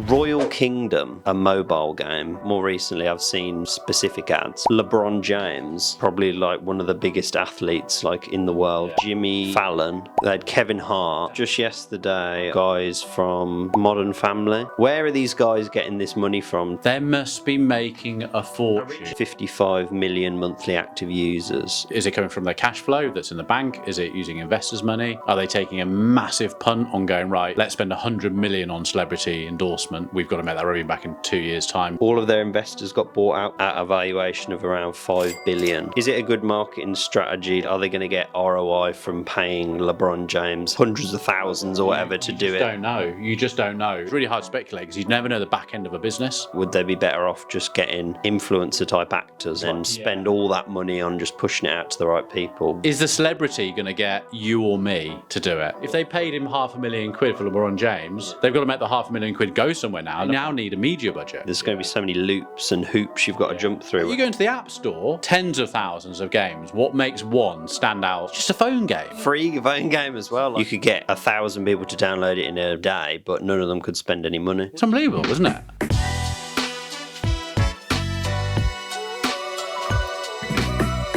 Royal Kingdom, a mobile game. More recently, I've seen specific ads. LeBron James, probably like one of the biggest athletes like in the world. Jimmy Fallon. They had Kevin Hart. Just yesterday, guys from Modern Family. Where are these guys getting this money from? They must be making a fortune. 55 million monthly active users. Is it coming from their cash flow that's in the bank? Is it using investors' money? Are they taking a massive punt on going, right, let's spend 100 million on celebrity endorsement. We've got to make that revenue back in 2 years' time. All of their investors got bought out at a valuation of around 5 billion. Is it a good marketing strategy? Are they going to get ROI from paying LeBron James hundreds of thousands or whatever to do it? You don't know. You just don't know. It's really hard to speculate because you never know the back end of a business. Would they be better off just getting influencer type actors and spend all that money on just pushing it out to the right people? Is the celebrity going to get you or me to do it? If they paid him £500,000 for LeBron James, they've got to make the £500,000 go somewhere now. They now need a media budget. There's going to be so many loops and hoops you've got to jump through. You go into the App Store, tens of thousands of games. What makes one stand out? Just a phone game. Free phone game as well. You could get 1,000 people to download it in a day, but none of them could spend any money. It's unbelievable, isn't it?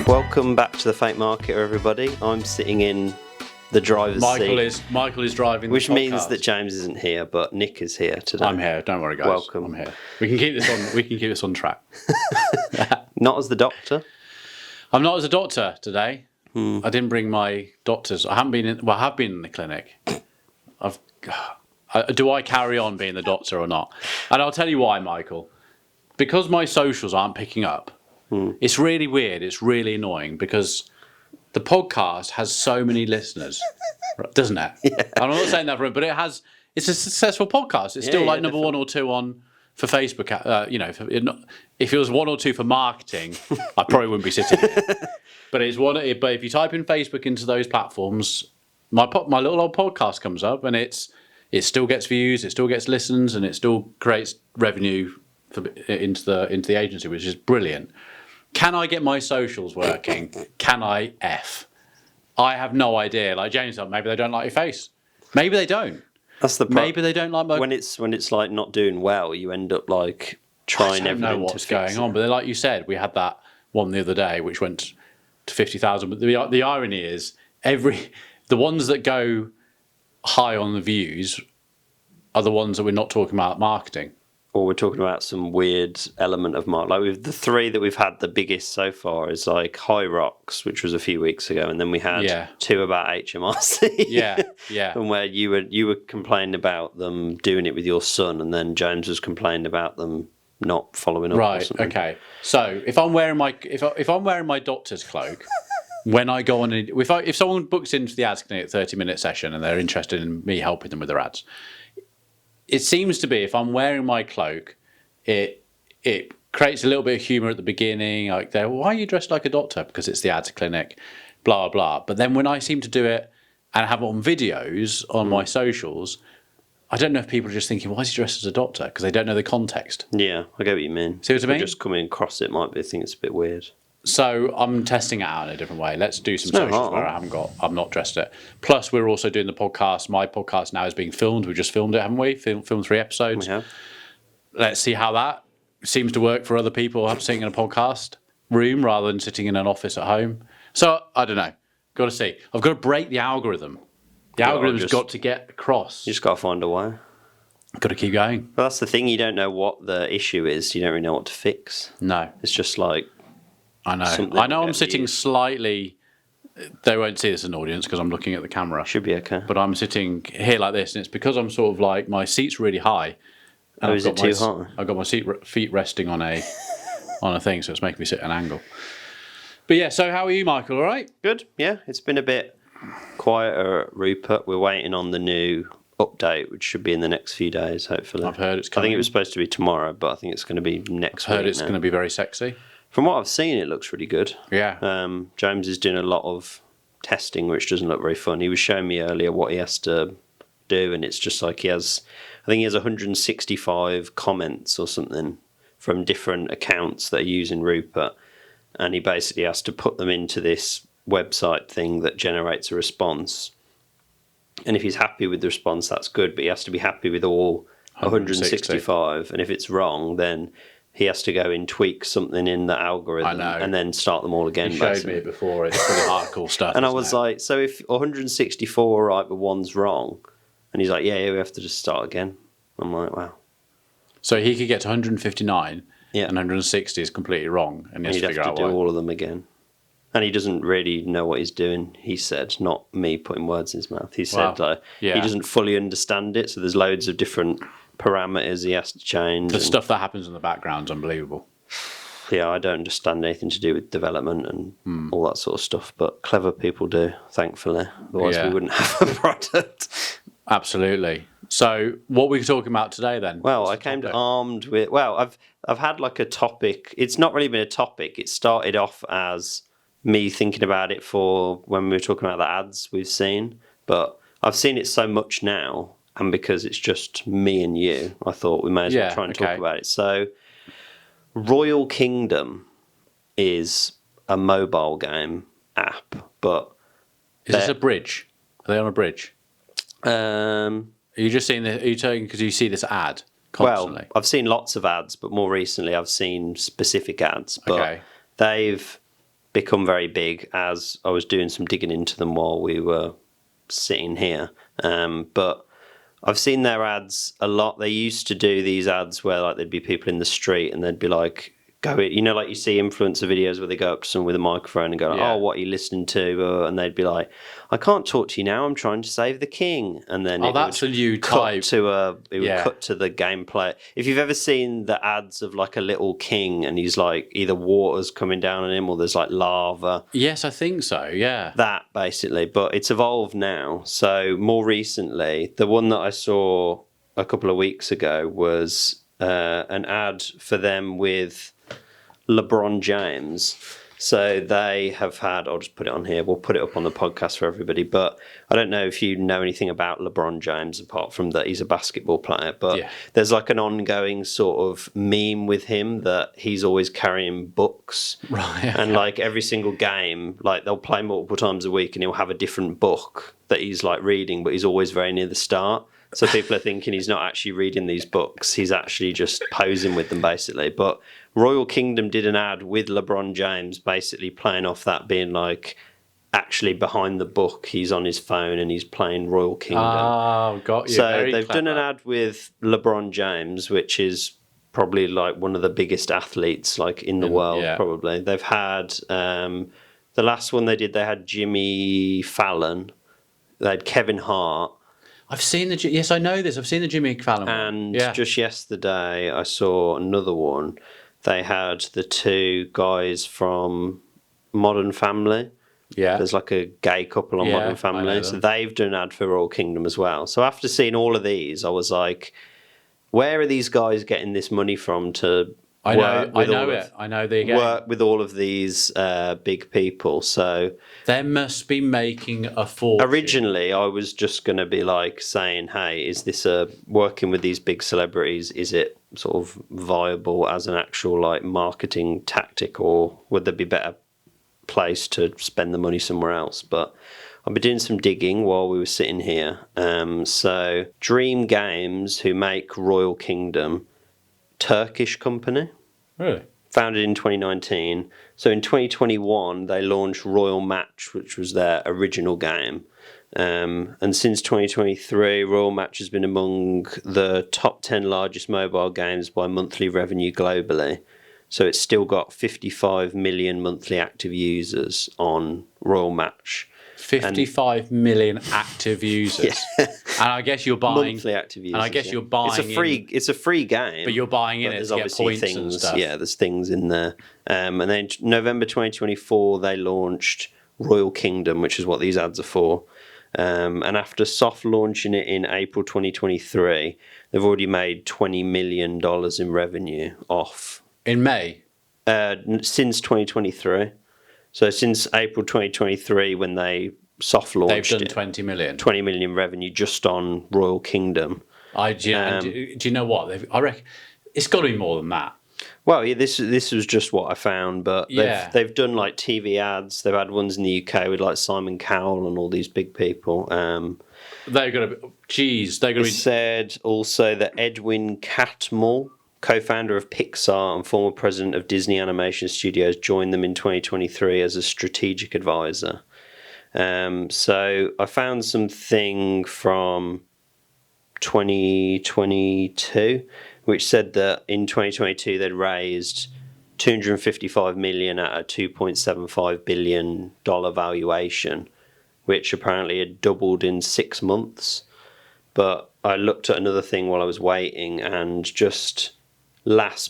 Welcome back to the Fake Marketer, everybody. I'm sitting in the driver's seat. Michael is driving, which means that James isn't here, but Nick is here today. I'm here. Don't worry, guys. Welcome. I'm here. We can keep this on. We can keep this on track. Not as the doctor. I'm not as a doctor today. I didn't bring my doctors. I haven't been in. Well, I have been in the clinic. Do I carry on being the doctor or not? And I'll tell you why, Michael. Because my socials aren't picking up. It's really weird. It's really annoying because the podcast has so many listeners, doesn't it? Yeah. I'm not saying that for it, but it's a successful podcast. It's still like number 1 or 2 on for Facebook. If it was 1 or 2 for marketing, I probably wouldn't be sitting here. But it's one. But if you type in Facebook into those platforms, my little old podcast comes up, and it still gets views, it still gets listens, and it still creates revenue into the agency, which is brilliant. Can I get my socials working? Can I F? I have no idea. Like James said, maybe they don't like your face. Maybe they don't. That's the problem. Maybe they don't like my... When it's like not doing well, you end up like trying everything to fix it. I don't know what's going on, but like you said, we had that one the other day which went to 50,000. But the irony is the ones that go high on the views are the ones that we're not talking about marketing. Or we're talking about some weird element of marketing. Like with the 3 that we've had, the biggest so far is like High Rocks, which was a few weeks ago, and then we had 2 about HMRC. Yeah. And where you were complaining about them doing it with your son, and then James was complaining about them not following up. Right. Okay. So if I'm wearing my doctor's cloak, when I go on, if someone books into the ads clinic 30-minute session and they're interested in me helping them with their ads. It seems to be if I'm wearing my cloak, it creates a little bit of humour at the beginning. Like, why are you dressed like a doctor? Because it's the ads clinic, blah, blah. But then when I seem to do it and have it on videos on my socials, I don't know if people are just thinking, why is he dressed as a doctor? Because they don't know the context. Yeah, I get what you mean. See what I mean? Just coming across it might be, I think it's a bit weird. So I'm testing it out in a different way. Let's do some socials where I'm not dressed it. Plus, we're also doing the podcast. My podcast now is being filmed. We just filmed it, haven't we? Filmed 3 episodes. We have. Let's see how that seems to work for other people sitting in a podcast room rather than sitting in an office at home. So I don't know. Got to see. I've got to break the algorithm. The algorithm's got to get across. You just got to find a way. Got to keep going. Well, that's the thing. You don't know what the issue is. You don't really know what to fix. No. It's just like... I know I'm sitting slightly... They won't see this as an audience because I'm looking at the camera. Should be okay. But I'm sitting here like this, and it's because I'm sort of like... My seat's really high. Oh, is it too high? I've got my feet resting on a thing, so it's making me sit at an angle. But yeah, so how are you, Michael? All right? Good, yeah. It's been a bit quieter at Rupert. We're waiting on the new update, which should be in the next few days, hopefully. I've heard it's coming. I think it was supposed to be tomorrow, but I think it's going to be next week. I've heard it's going to be very sexy. From what I've seen, it looks really good. Yeah. James is doing a lot of testing, which doesn't look very fun. He was showing me earlier what he has to do, and it's just like I think he has 165 comments or something from different accounts that are using Rupert, and he basically has to put them into this website thing that generates a response. And if he's happy with the response, that's good, but he has to be happy with all 165, and if it's wrong, then he has to go and tweak something in the algorithm and then start them all again. He showed me it before. It's pretty hardcore stuff. And I was like, so if 164 right but one's wrong, and he's like, yeah, we have to just start again. I'm like, wow. So he could get to 159, yeah, and 160 is completely wrong, and he'd have to do all of them again. And he doesn't really know what he's doing, he said, not me putting words in his mouth. He said he doesn't fully understand it, so there's loads of different parameters he has to change. The stuff that happens in the background is unbelievable. Yeah, I don't understand anything to do with development and all that sort of stuff, but clever people do, thankfully. Otherwise we wouldn't have a product. Absolutely. So what were we talking about today then? Well, I came armed with... Well, I've had like a topic. It's not really been a topic. It started off as me thinking about it for when we were talking about the ads we've seen, but I've seen it so much now, and because it's just me and you, I thought we may as well try and talk about it. So Royal Kingdom is a mobile game app, but is this a bridge? Are they on a bridge? Are you just seeing the? Are you talking because you see this ad constantly? Well, I've seen lots of ads, but more recently I've seen specific ads. But they've become very big as I was doing some digging into them while we were sitting here. But I've seen their ads a lot. They used to do these ads where like there'd be people in the street and they'd be like, like you see influencer videos where they go up to someone with a microphone and go, oh, what are you listening to? And they'd be like, I can't talk to you now. I'm trying to save the king. And then that's a new type. It would cut to the gameplay. If you've ever seen the ads of like a little king and he's like either water's coming down on him or there's like lava. Yes, I think so. Yeah. That basically, but it's evolved now. So more recently, the one that I saw a couple of weeks ago was an ad for them with Lebron James. So they have had, I'll just put it on here, we'll put it up on the podcast for everybody, but I don't know if you know anything about LeBron James apart from that he's a basketball player, but there's like an ongoing sort of meme with him that he's always carrying books. Right. And like every single game, like they'll play multiple times a week and he'll have a different book that he's like reading, but he's always very near the start. So people are thinking he's not actually reading these books. He's actually just posing with them, basically. But Royal Kingdom did an ad with LeBron James, basically playing off that being like actually behind the book. He's on his phone and he's playing Royal Kingdom. Oh, got you. So Very they've clever. done an ad with LeBron James, which is probably like one of the biggest athletes like in the world, probably. They've had the last one they did, they had Jimmy Fallon. They had Kevin Hart. I've seen yes, I know this. I've seen the Jimmy Fallon one. And just yesterday, I saw another one. They had the two guys from Modern Family. Yeah. There's like a gay couple on Modern Family. So they've done an ad for Royal Kingdom as well. So after seeing all of these, I was like, where are these guys getting this money from to work with all of these big people? So they must be making a fortune. Originally, I was just going to be like saying, hey, is this working with these big celebrities? Is it sort of viable as an actual like marketing tactic, or would there be better place to spend the money somewhere else? But I've been doing some digging while we were sitting here. So Dream Games, who make Royal Kingdom, Turkish company. Really? Founded in 2019. So in 2021, they launched Royal Match, which was their original game. And since 2023, Royal Match has been among the top 10 largest mobile games by monthly revenue globally. So it's still got 55 million monthly active users on Royal Match. 55 million active users. And I guess you're buying monthly active users. And I guess you're buying. It's a free game. But you're buying in it to get points things, and stuff. Yeah, there's things in there. And then November 2024, they launched Royal Kingdom, which is what these ads are for. And after soft launching it in April 2023, they've already made $20 million in revenue off. In May? Since 2023. So since April 2023, when they soft launched, they've done 20 million. 20 million revenue just on Royal Kingdom. Do you know what? I reckon it's got to be more than that. Well, yeah, this was just what I found, but they've done like TV ads. They've had ones in the UK with like Simon Cowell and all these big people. They're going to be. Geez, they're going to It be. said also that Edwin Catmull, co-founder of Pixar and former president of Disney Animation Studios, joined them in 2023 as a strategic advisor. So I found something from 2022 which said that in 2022 they'd raised 255 million at a 2.75 billion dollar valuation, which apparently had doubled in 6 months. But I looked at another thing while I was waiting, and just last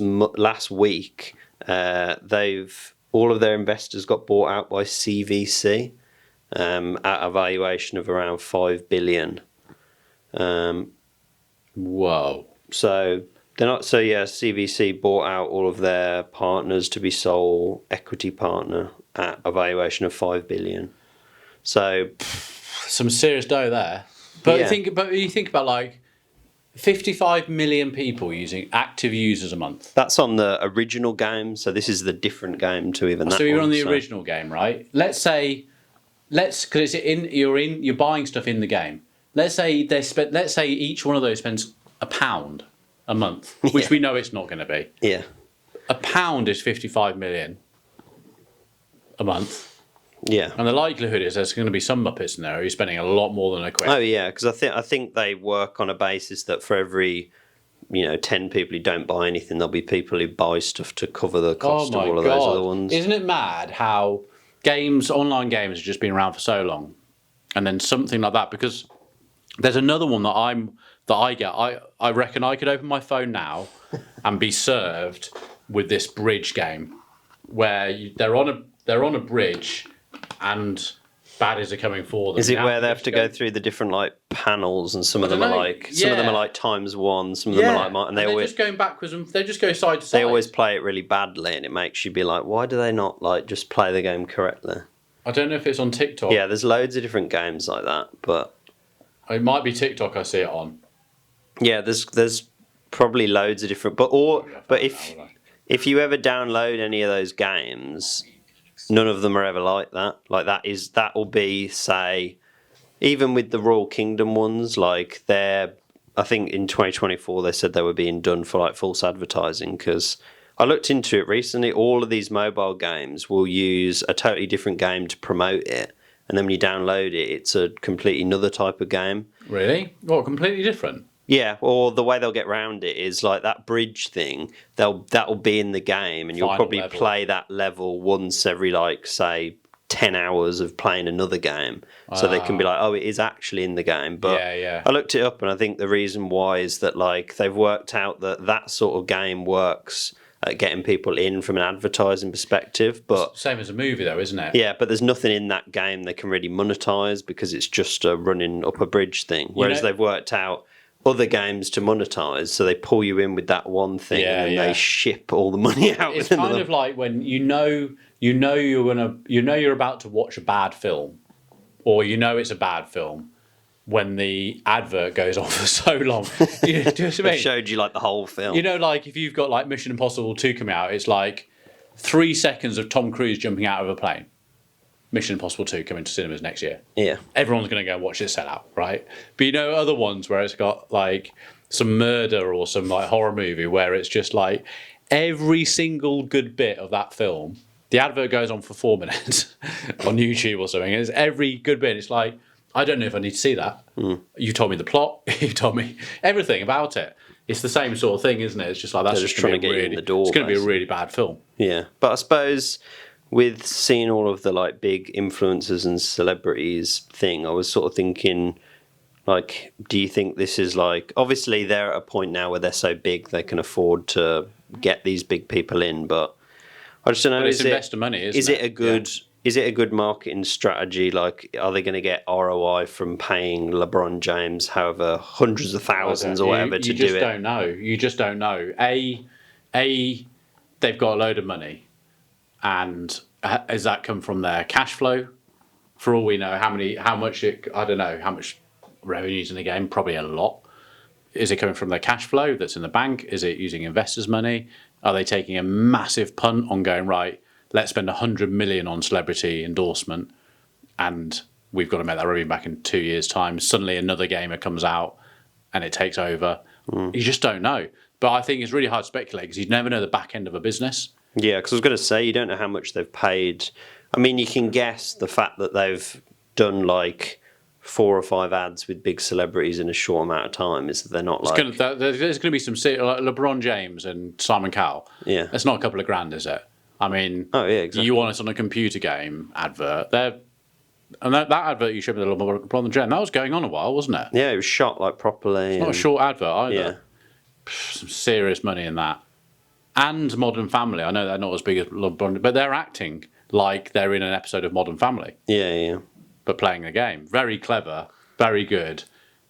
week, all of their investors got bought out by CVC at a valuation of around 5 billion. Whoa. So they're not. So yeah, CVC bought out all of their partners to be sole equity partner at a valuation of 5 billion. So Some serious dough there. But Yeah. you think about like 55 million people using active users a month. that's on the original game. So this is the different game to even that. So you're one, on the so- original game, right? Because it's you're buying stuff in the game. Let's say each one of those spends £1 a month, which Yeah. we know it's not going to be. Yeah. £1 is 55 million a month. Yeah. And the likelihood is there's going to be some Muppets in there who're spending a lot more than a quid. Oh yeah, because I think they work on a basis that for every 10 people who don't buy anything, there'll be people who buy stuff to cover the cost of all of those other ones. Isn't it mad how online games have just been around for so long, and then something like that? Because there's another one that I get. I reckon I could open my phone now and be served with this bridge game where they're on a bridge and baddies are coming for them. Is it where they have to go through the different like panels, and some of them are like ×1, some of them are like, and they're always just going backwards and they just go side to side. they always play it really badly, and it makes you be like, why do they not like just play the game correctly? I don't know if it's on TikTok. Yeah, there's loads of different games like that, but It might be TikTok I see it on. yeah, there's probably loads of different. But if you ever download any of those games, none of them are ever like that. Like that will be, say, even with the Royal Kingdom ones, like I think in 2024 they said they were being done for like false advertising, because I looked into it recently. All of these mobile games will use a totally different game to promote it, and then when you download it, it's a completely another type of game. Really? What, completely different? Yeah, or the way they'll get around it is like that bridge thing. That'll be in the game, and you'll Final probably level. play that level once every like say 10 hours of playing another game. So they can be like, oh, it is actually in the game. But Yeah. I looked it up, and I think the reason why is that like they've worked out that sort of game works at getting people in from an advertising perspective. But Same as a movie though, isn't it? yeah, but there's nothing in that game they can really monetize, because it's just a running up a bridge thing. Whereas they've worked out other games to monetize, so they pull you in with that one thing, and then they ship all the money out. It's kind of like when you're about to watch a bad film, or it's a bad film, when the advert goes on for so long. Do you know what I mean? It showed you like the whole film. Like if you've got like Mission Impossible 2 coming out, it's like 3 seconds of Tom Cruise jumping out of a plane. Mission Impossible 2 coming to cinemas next year. Yeah. Everyone's going to go watch it sell out, right? But other ones where it's got like some murder or some like horror movie where it's just like every single good bit of that film, the advert goes on for 4 minutes on YouTube or something. And it's every good bit. It's like, I don't know if I need to see that. You told me the plot. You told me everything about it. It's the same sort of thing, isn't it? It's just like that's They're just trying to get you in the door. It's going to be a really bad film. Yeah, but I suppose with seeing all of the like big influencers and celebrities thing, I was sort of thinking, like, do you think this is like, obviously they're at a point now where they're so big they can afford to get these big people in, but I just don't know. But it's investor money, isn't it? Is it a good marketing strategy? Like, are they going to get ROI from paying LeBron James however hundreds of thousands or whatever to do it? You just don't know. You just don't know. They've got a load of money, and has that come from their cash flow? For all we know, how much revenue's in the game? Probably a lot. Is it coming from their cash flow that's in the bank? Is it using investors' money? Are they taking a massive punt on going, right, let's spend 100 million on celebrity endorsement and we've got to make that revenue back in 2 years' time. Suddenly another gamer comes out and it takes over. You just don't know. But I think it's really hard to speculate because you never know the back end of a business. Yeah, because I was going to say, you don't know how much they've paid. I mean, you can guess the fact that they've done like 4 or 5 ads with big celebrities in a short amount of time is that they're not like... There's going to be some... Like LeBron James and Simon Cowell. Yeah. It's not a couple of grand, is it? I mean... Oh, yeah, exactly. You want it on a computer game advert. And that advert you showed me, the LeBron James, that was going on a while, wasn't it? Yeah, it was shot like properly. It's not a short advert either. Yeah. Some serious money in that. And Modern Family. I know they're not as big as LeBron, but they're acting like they're in an episode of Modern Family. Yeah. But playing a game. Very clever. Very good.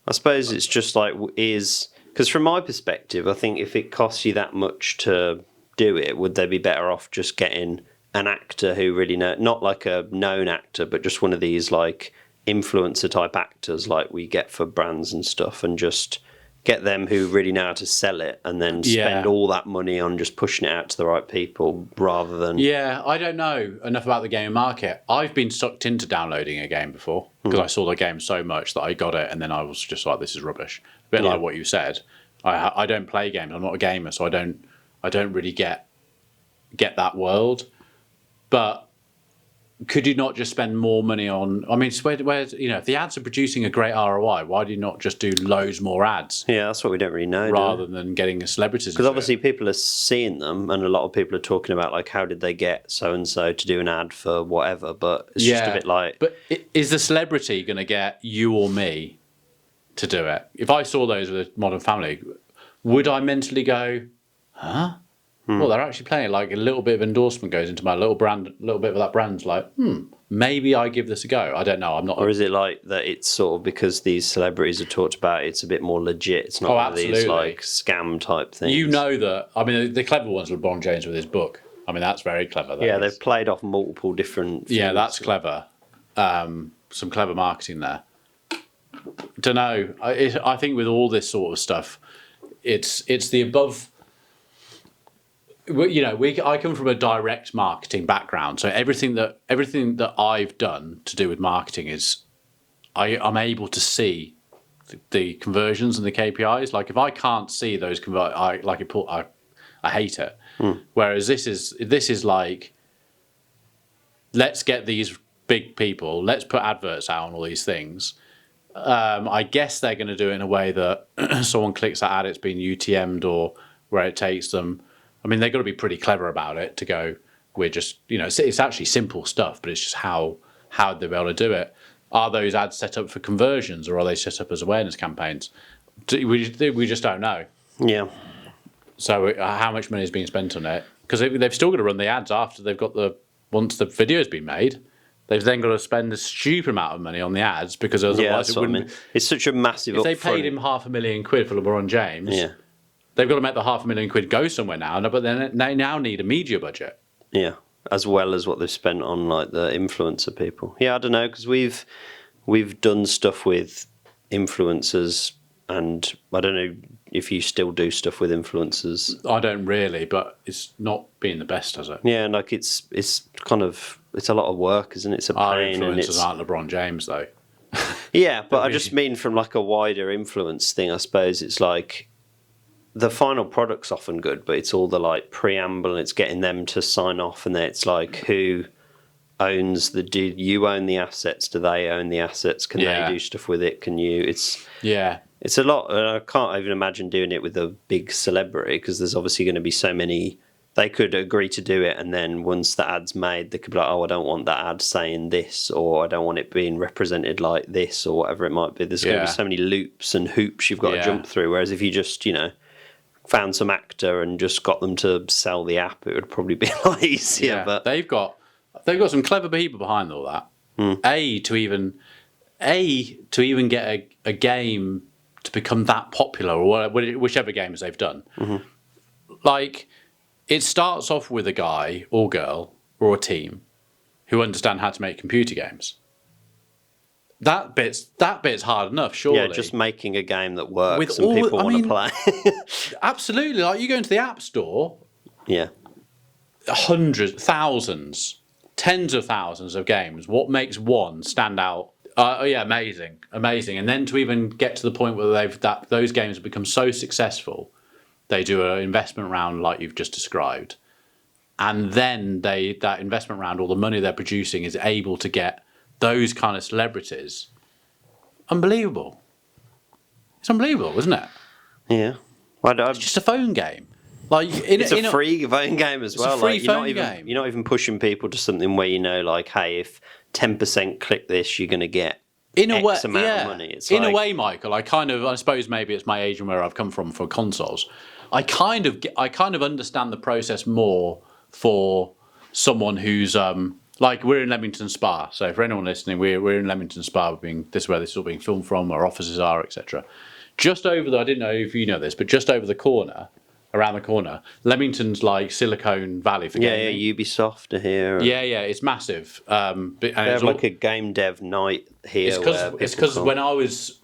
I suppose it's just like because from my perspective, I think if it costs you that much to do it, would they be better off just getting an actor who really not like a known actor, but just one of these like influencer type actors like we get for brands and stuff, and just get them who really know how to sell it, and then spend all that money on just pushing it out to the right people rather than... Yeah, I don't know enough about the gaming market. I've been sucked into downloading a game before because I saw the game so much that I got it, and then I was just like, this is rubbish. A bit like what you said. I don't play games. I'm not a gamer, so I don't really get that world. But could you not just spend more money on... I mean, where's if the ads are producing a great ROI, why do you not just do loads more ads? Yeah, that's what we don't really know. Rather than getting celebrities. Because obviously people are seeing them, and a lot of people are talking about like, how did they get so-and-so to do an ad for whatever, but it's just a bit like... But is the celebrity going to get you or me to do it? If I saw those with Modern Family, would I mentally go, huh? Well, they're actually playing it, like a little bit of endorsement goes into my little bit of that brand's like, maybe I give this a go. I don't know. I'm not. Or is it like that it's sort of because these celebrities are talked about, it's a bit more legit. It's not one of these like scam type things. You know that. I mean, the clever ones, LeBron James with his book. I mean, that's very clever. They've played off multiple different things. Yeah, that's clever. Some clever marketing there. Don't know. I think with all this sort of stuff, it's the above. I come from a direct marketing background, so everything that I've done to do with marketing is I'm able to see the conversions and the KPIs. Like if I can't see those I hate it. Whereas this is like, let's get these big people, let's put adverts out on all these things. I guess they're going to do it in a way that someone clicks that ad, it's been UTM'd or where it takes them. I mean, they've got to be pretty clever about it to go, we're just, it's actually simple stuff, but it's just how they're able to do it. Are those ads set up for conversions or are they set up as awareness campaigns? We just don't know. Yeah. So how much money is being spent on it? Because they've still got to run the ads after they've got once the video's been made. They've then got to spend a stupid amount of money on the ads because otherwise it wouldn't... I mean. It's such a massive If they paid him £500,000 for LeBron James... Yeah. They've got to make the £500,000 go somewhere now, but then they now need a media budget. Yeah, as well as what they've spent on like the influencer people. Yeah, I don't know, because we've done stuff with influencers, and I don't know if you still do stuff with influencers. I don't really, but it's not been the best, has it? Yeah, like it's kind of a lot of work, isn't it? It's a pain. Our influencers aren't LeBron James though. Yeah, but I just mean from like a wider influence thing. I suppose it's like. The final product's often good, but it's all the like preamble and it's getting them to sign off, and then it's like who owns do you own the assets? Do they own the assets? Can they do stuff with it? Can you? It's a lot. I can't even imagine doing it with a big celebrity because there's obviously going to be so many. They could agree to do it, and then once the ad's made, they could be like, "Oh, I don't want that ad saying this, or I don't want it being represented like this, or whatever it might be." There's going to be so many loops and hoops you've got to jump through. Whereas if you just found some actor and just got them to sell the app, it would probably be a lot easier. Yeah, but they've got some clever people behind all that. To even get a game to become that popular, or whichever games they've done. Like it starts off with a guy or girl or a team who understand how to make computer games. That bit's hard enough, surely. Yeah, just making a game that works and people want to play. Absolutely. Like you go into the App Store, yeah, hundreds, thousands, tens of thousands of games. What makes one stand out Oh yeah, amazing. And then to even get to the point where those games have become so successful, they do an investment round like you've just described, and then that investment round, all the money they're producing, is able to get those kind of celebrities. Unbelievable. It's unbelievable, isn't it? Yeah. It's just a phone game. Like it's a free phone game as well. It's a free like phone game. You're not even pushing people to something where like, hey, if 10% click this, you're going to get X amount of money. It's in a way, Michael. I suppose maybe it's my age and where I've come from for consoles. I kind of understand the process more for someone who's like, we're in Leamington Spa. So for anyone listening, we're in Leamington Spa. This is where this is all being filmed from. Our offices are, etc. Just over I didn't know if you know this, but just over the corner. Around the corner, Leamington's like Silicon Valley for gaming. Yeah, Ubisoft are here. Yeah, it's massive. They have like a game dev night here. It's because when I was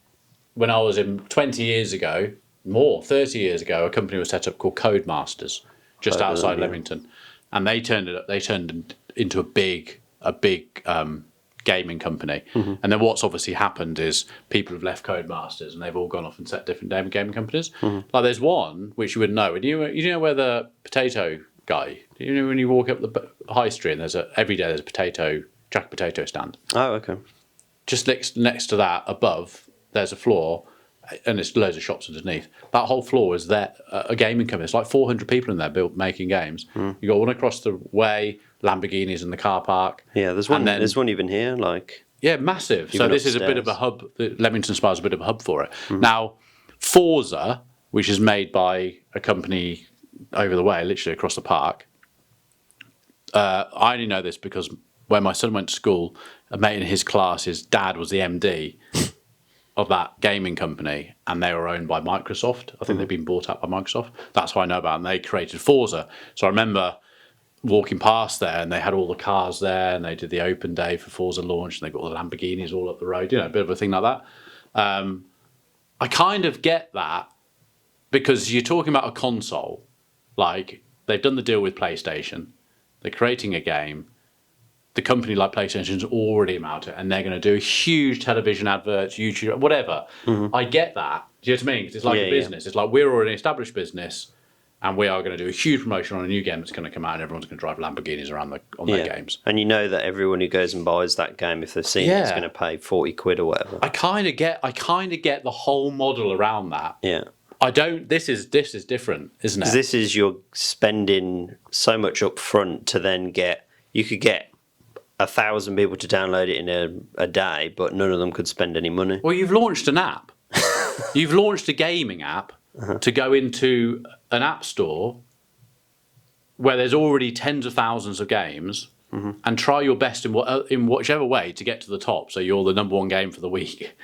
in 20 years ago, 30 years ago, a company was set up called Codemasters, just outside Leamington, and they turned it into a big gaming company. Mm-hmm. And then what's obviously happened is people have left Codemasters and they've all gone off and set different gaming companies. Mm-hmm. Like there's one which you would know. You know where the potato guy? You know when you walk up the high street and every day there's a jack potato stand. Oh, okay. Just next to that, above, there's a floor, and there's loads of shops underneath. That whole floor is a gaming company. It's like 400 people in there making games. You got one across the way, Lamborghinis in the car park. Yeah, there's one. There's one even here, like. Yeah, massive. So this is a bit of a hub. Leamington Spa is a bit of a hub for it. Now, Forza, which is made by a company over the way, literally across the park. I only know this because when my son went to school, a mate in his class, his dad was the MD of that gaming company, and they were owned by Microsoft. I think they've been bought out by Microsoft. That's how I know about them. They created Forza. So I remember walking past there, and they had all the cars there, and they did the open day for Forza launch, and they got all the Lamborghinis all up the road, a bit of a thing like that. I kind of get that, because you're talking about a console. Like, they've done the deal with PlayStation. They're creating a game. The company like PlayStation's already about it, and they're going to do huge television adverts, YouTube, whatever. I get that. Do you know what I mean? 'Cause it's like a business. It's like, we're already an established business, and we are going to do a huge promotion on a new game that's going to come out, and everyone's going to drive Lamborghinis around on their games. And you know that everyone who goes and buys that game, if they've seen it, is going to pay 40 quid or whatever. I kind of get the whole model around that. Yeah. I don't. This is different, isn't it? This is, you're spending so much up front to then you could get 1,000 people to download it in a day, but none of them could spend any money. Well, you've launched an app. You've launched a gaming app to go into an app store where there's already tens of thousands of games, and try your best in whichever way to get to the top. So you're the number one game for the week.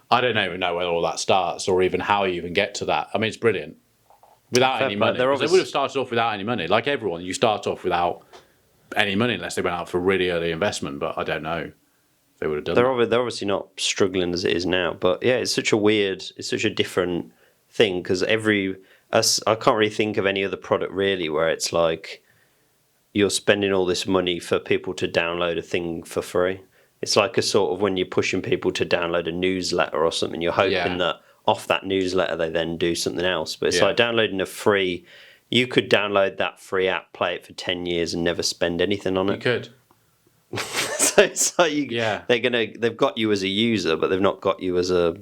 I don't even know where all that starts, or even how you even get to that. I mean, it's brilliant. Without any money. They would have started off without any money. Like everyone, you start off without any money unless they went out for really early investment, but I don't know if they would have done that. They're obviously not struggling as it is now, but yeah, it's such a different thing, because I can't really think of any other product really where it's like you're spending all this money for people to download a thing for free. It's like a sort of when you're pushing people to download a newsletter or something, you're hoping that off that newsletter they then do something else. But it's like downloading you could download that free app, play it for 10 years and never spend anything on it. You could. So it's like they've got you as a user, but they've not got you as a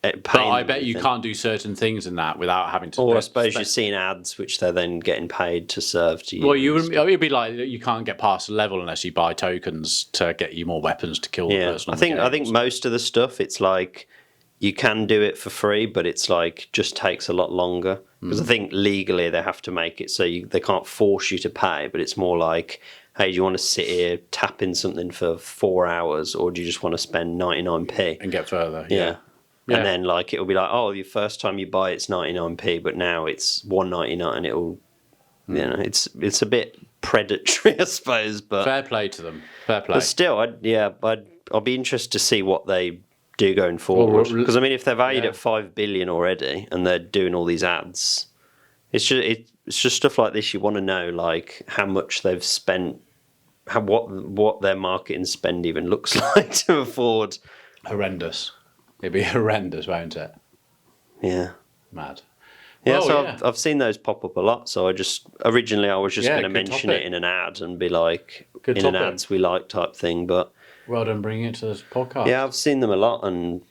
But I bet you can't do certain things in that without having to. Or I suppose you're seeing ads which they're then getting paid to serve to you. Well, it'd be like you can't get past a level unless you buy tokens to get you more weapons to kill the person. I think most of the stuff, it's like you can do it for free, but it's like just takes a lot longer, because I think legally they have to make it so they can't force you to pay, but it's more like, hey, do you want to sit here tapping something for 4 hours, or do you just want to spend 99p and get further? Yeah. And then like it'll be like, oh, your first time you buy it's 99p, but now it's 1.99, and it'll, it's a bit predatory, I suppose. But fair play to them. Fair play. But still, I'll be interested to see what they do going forward. Because I mean, if they're valued at 5 billion already, and they're doing all these ads, it's just stuff like this. You want to know like how much they've spent, what their marketing spend even looks like to afford. Horrendous. It'd be horrendous, won't it? Yeah. Mad. Yeah, Well, so yeah. I've seen those pop up a lot. So I was just going to good mention topic. it in an ad and be like, Good in an topic. ads we like type thing. But Well done bringing it to this podcast. yeah, I've seen them a lot, and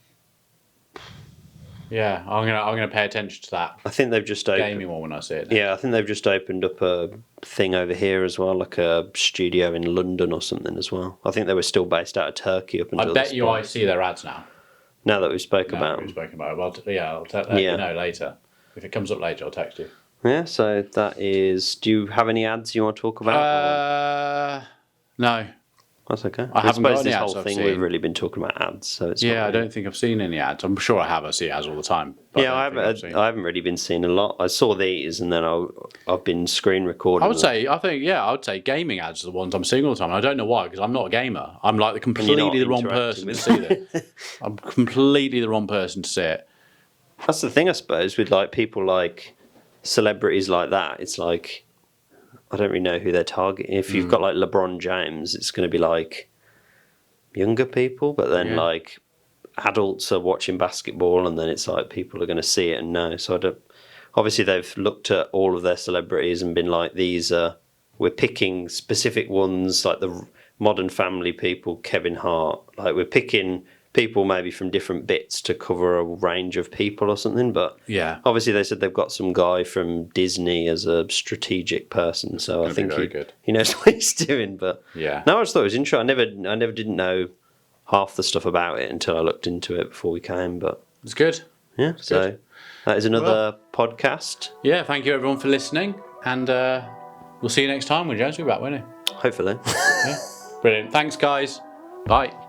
Yeah, I'm gonna pay attention to that I think they've just gaming one when I see it. Yeah, I think they've just opened up a thing over here as well, like a studio in London or something as well. I think they were still based out of Turkey up until I bet you I see their ads now. Now that we spoke No, about we've them. spoken about it. Well, I'll let you know later. If it comes up later, I'll text you. Yeah, so that is. Do you have any ads you want to talk about? No. That's okay. I haven't got suppose any this ads whole I've thing seen. we've really been talking about ads, so it's Yeah, not I really- don't think I've seen any ads. I'm sure I have. I see ads all the time. But Yeah, I haven't really been seeing a lot. I saw these, and then I've been screen recording. I would say gaming ads are the ones I'm seeing all the time. I don't know why, because I'm not a gamer. I'm like completely the wrong person to see it. I'm completely the wrong person to see it. That's the thing, I suppose, with like people like celebrities like that. It's like I don't really know who they're targeting. If you've got like LeBron James, it's going to be like younger people, but then like adults are watching basketball, and then it's like people are going to see it and know. So obviously they've looked at all of their celebrities and been like, we're picking specific ones, like the Modern Family people, Kevin Hart. Like we're picking people maybe from different bits to cover a range of people or something. But Yeah. obviously they said they've got some guy from Disney as a strategic person. So I think he knows what he's doing. But Yeah. no, I just thought it was interesting. I never didn't know half the stuff about it until I looked into it before we came. But It's good. yeah, so that is another podcast. Yeah, thank you everyone for listening. And we'll see you next time when James will be back, won't he? Hopefully. Yeah. Brilliant. Thanks, guys. Bye.